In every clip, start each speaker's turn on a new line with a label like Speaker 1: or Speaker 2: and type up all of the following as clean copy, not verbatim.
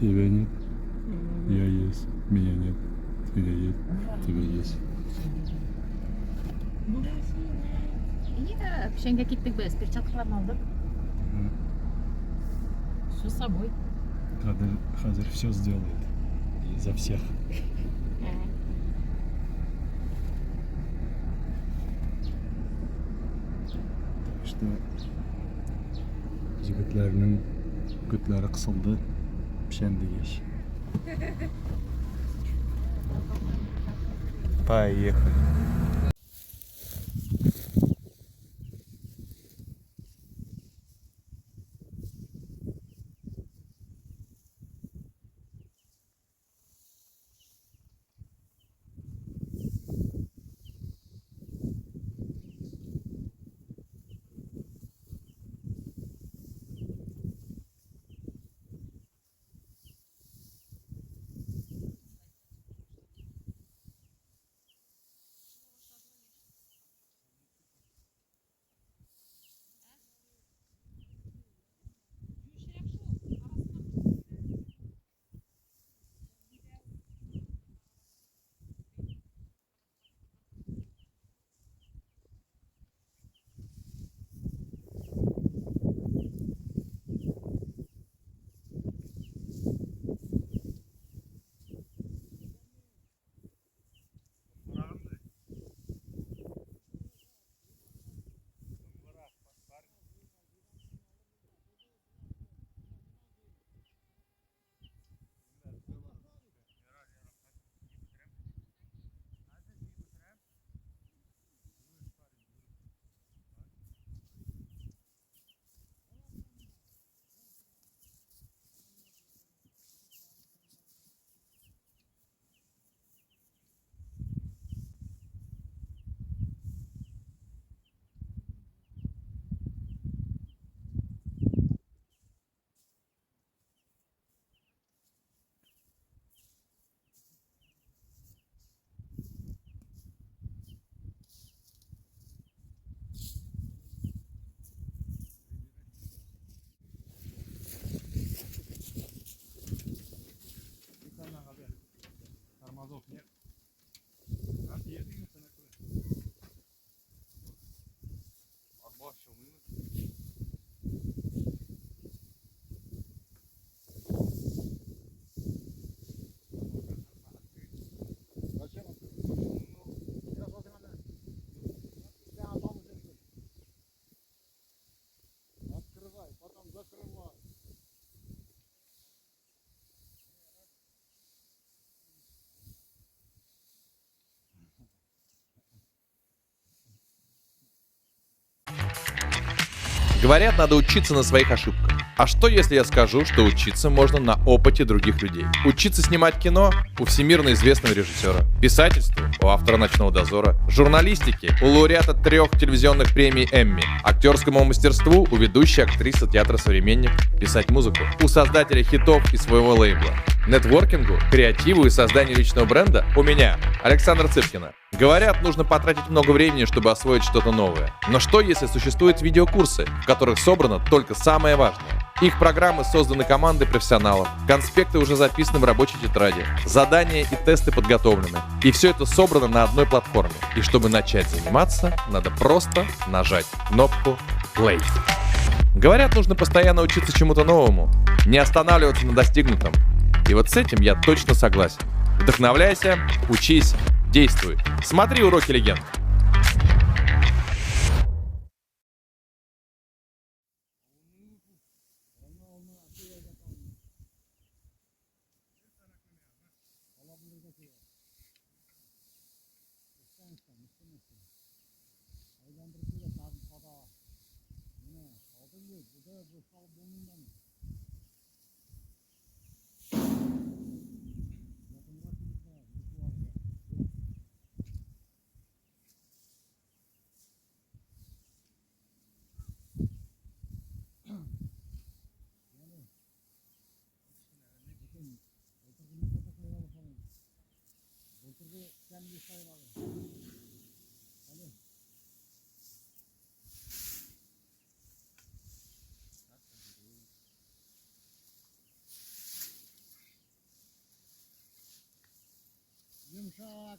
Speaker 1: Тебя нет, я есть, меня нет, тебя есть, тебя есть.
Speaker 2: İyi de Şeng'e gittik biz. Bir çatıklarını aldık. Все с собой.
Speaker 1: Хазер все сделает. И за всех. İşte jigitlerinin kütleri kısıldı. Pişendi geç. Поехали. Тормозов нет. Отъедем на крышу. Отбавил минус. Зачем? Я смотрю на я потом открывай, потом закрывай.
Speaker 3: Говорят, надо учиться на своих ошибках. А что если я скажу, что учиться можно на опыте других людей? Учиться снимать кино у всемирно известного режиссера, писательству у автора «Ночного дозора», журналистике у лауреата 3 телевизионных премий Эмми, актерскому мастерству у ведущей актрисы театра «Современник», писать музыку у создателя хитов и своего лейбла, нетворкингу, креативу и созданию личного бренда у меня, Александра Цыпкина. Говорят, нужно потратить много времени, чтобы освоить что-то новое. Но что, если существуют видеокурсы, в которых собрано только самое важное? Их программы созданы командой профессионалов, конспекты уже записаны в рабочей тетради, задания и тесты подготовлены. И все это собрано на одной платформе. И чтобы начать заниматься, надо просто нажать кнопку Play. Говорят, нужно постоянно учиться чему-то новому, не останавливаться на достигнутом. И вот с этим я точно согласен. Вдохновляйся, учись, действуй. Смотри «Уроки легенд».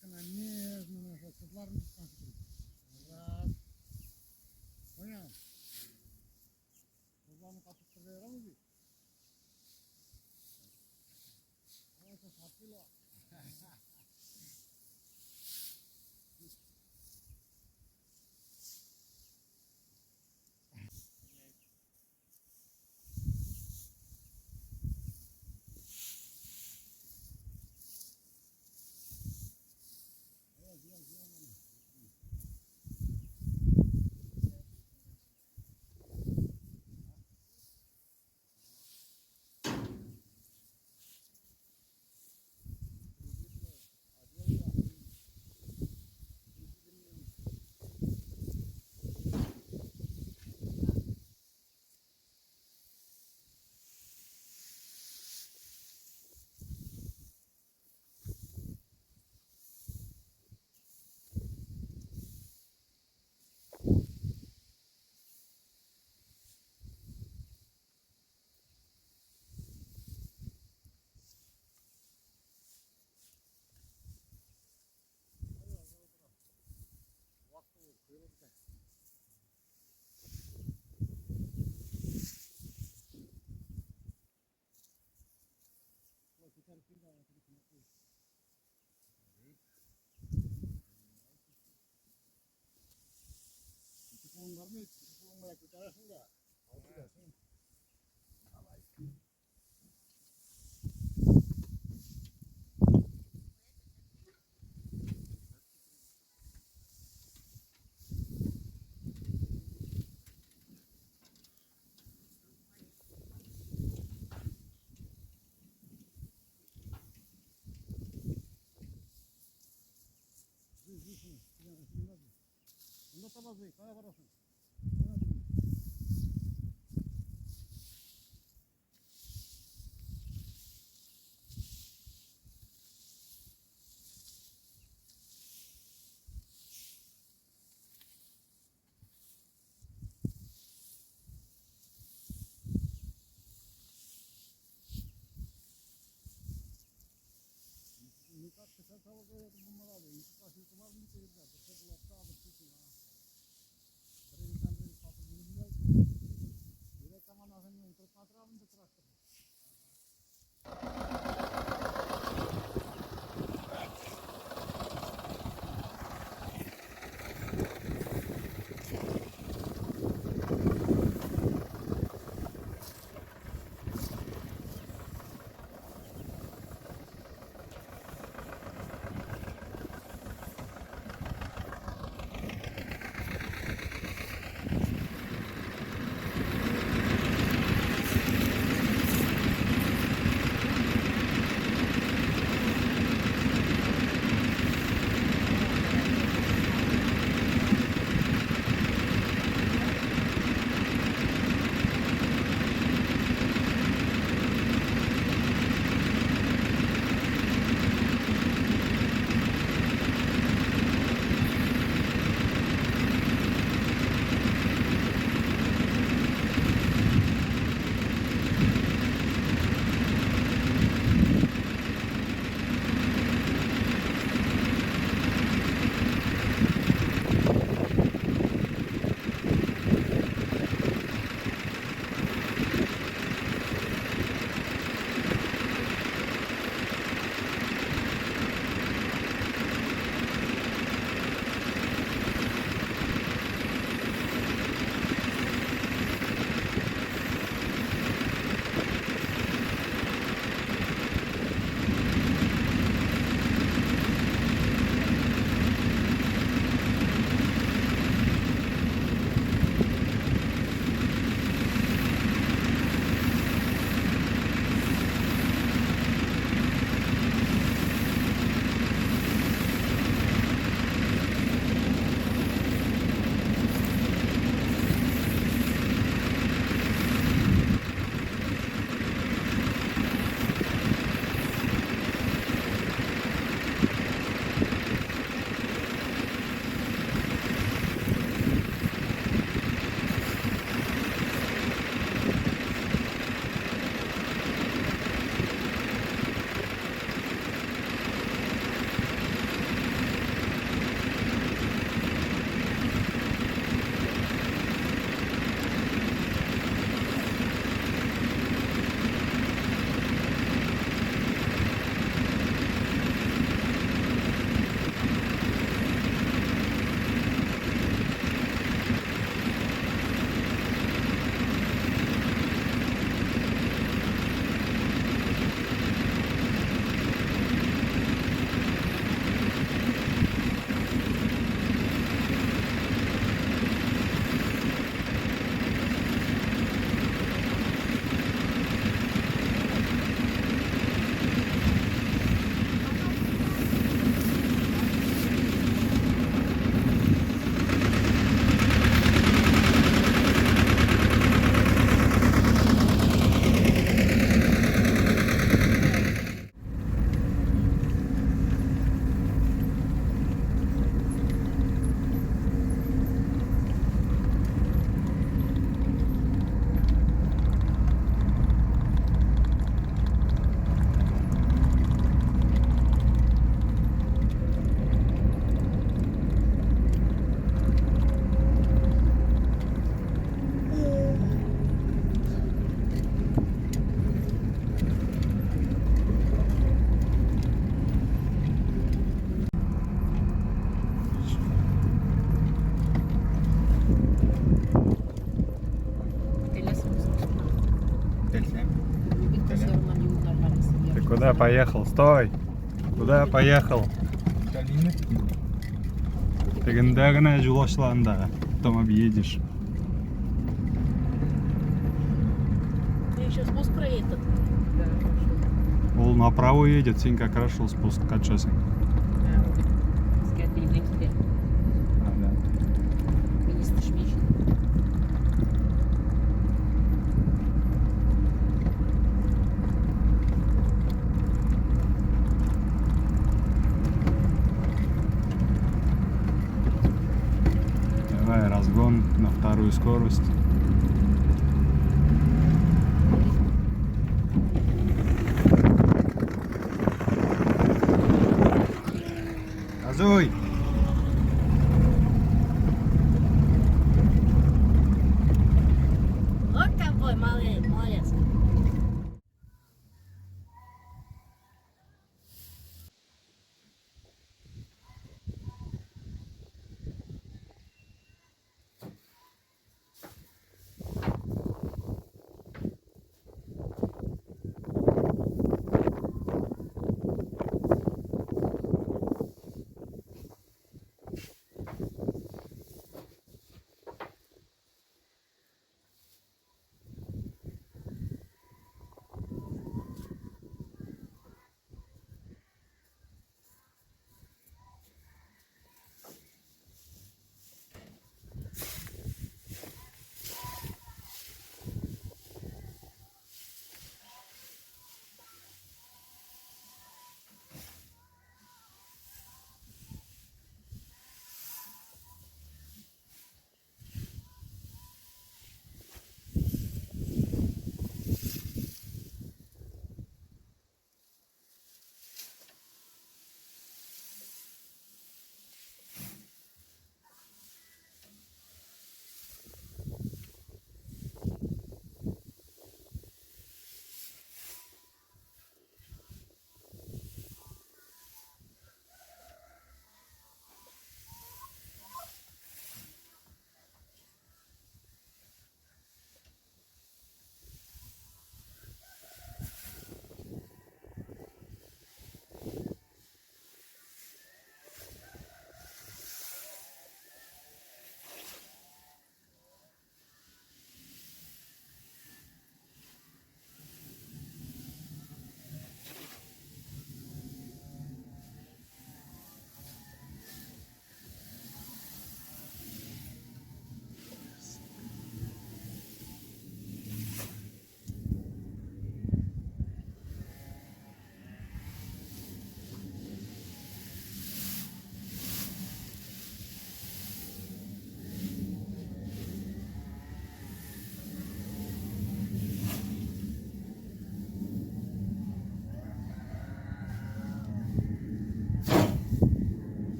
Speaker 4: Hakkına niye bunu kızların tutmasın? Biraz. Koyalım. Kızlarını katıp da verir mi? Ama çok tatlılar. Onlar mı? Onlar bir tarafında. Altı gelsin. Bunda tabazı, kaya parası. Nikah sefer tavuk öyle bunlar abi. İki kaşık var mı? Bir de bir de. Bir de bu hafta abi tutun ha.
Speaker 1: Ты куда поехал? Стой! Куда поехал? Тегіндегіне жолаушыларында. Потом объедешь.
Speaker 5: Ты сейчас спуск проедет.
Speaker 1: Он направо едет, сень как раз спуск качался. Давай разгон на вторую скорость. Газуй!
Speaker 5: Вот какой молодец.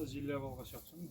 Speaker 4: zillep alga çaksın.